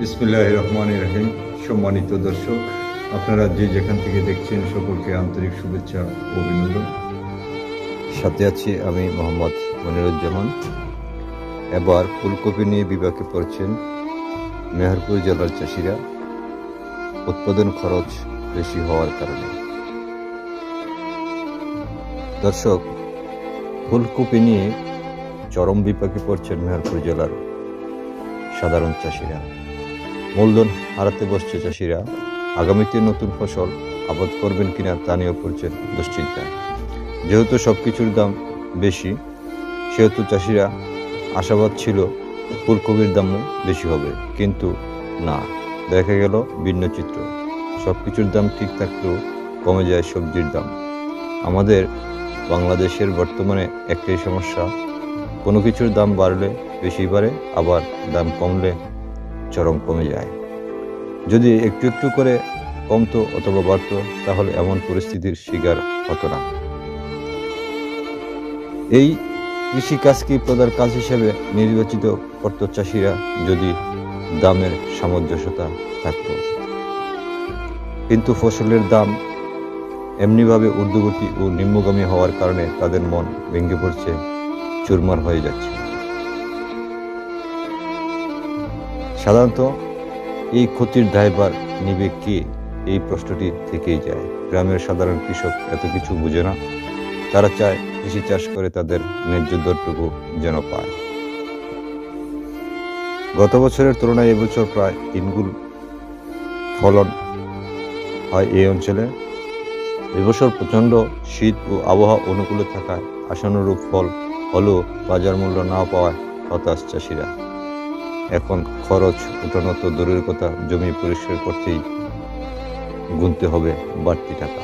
বিসমিল্লাহির রহমানির রহিম। সম্মানিত দর্শক, আপনারা যে যেখান থেকে দেখছেন সকলকে আন্তরিক শুভেচ্ছা ও অভিনন্দন। সাথে আছি আমি মোহাম্মদ মনিরুজ্জামান। এবার ফুলকপি নিয়ে বিপাকে পড়ছেন মেহেরপুর জেলার চাষিরা উৎপাদন খরচ বেশি হওয়ার কারণে। দর্শক, ফুলকপি নিয়ে চরম বিপাকে পড়ছেন মেহেরপুর জেলার সাধারণ চাষিরা। মূলধন হারাতে বসছে চাষিরা। আগামীতে নতুন ফসল আবাদ করবেন কিনা তা নিয়েও পড়ছেন দুশ্চিন্তায়। যেহেতু সবকিছুর দাম বেশি, সেহেতু চাষিরা আশাবাদ ছিল ফুলকপির দামও বেশি হবে, কিন্তু না, দেখা গেল ভিন্ন চিত্র। সবকিছুর দাম ঠিক থাকলেও কমে যায় সবজির দাম। আমাদের বাংলাদেশের বর্তমানে একটাই সমস্যা, কোনো কিছুর দাম বাড়লে বেশি বাড়ে, আবার দাম কমলে চরম কমে যায়। যদি একটু একটু করে কমতো অথবা বাড়তো, তাহলে এমন পরিস্থিতির শিকার হতো না। এই কৃষিকাজকে প্রধান কাজ হিসেবে নির্বাচিত করত চাষিরা যদি দামের সামঞ্জস্যতা থাকত। কিন্তু ফসলের দাম এমনিভাবে ঊর্ধ্বগতি ও নিম্নগামী হওয়ার কারণে তাদের মন ভেঙে পড়ছে, চুরমার হয়ে যাচ্ছে। সাধারণত এই ক্ষতির দায়ভার নিবে কে, এই প্রশ্নটি থেকেই যায়। গ্রামের সাধারণ কৃষক এত কিছু বুঝে না। তারা চায় কৃষি চাষ করে তাদের ন্যায্য দরটুকু যেন পায়। গত বছরের তুলনায় এবছর প্রায় 3 গুণ ফলন হয় এই অঞ্চলে। এবছর প্রচণ্ড শীত ও আবহাওয়া অনুকূলে থাকায় আশানুরূপ ফল হলেও বাজার মূল্য না পাওয়ায় হতাশ চাষিরা। এখন খরচ উঠানো তো দূরের কথা, জমি পরিষ্কার করতেই গুনতে হবে বাড়তি টাকা।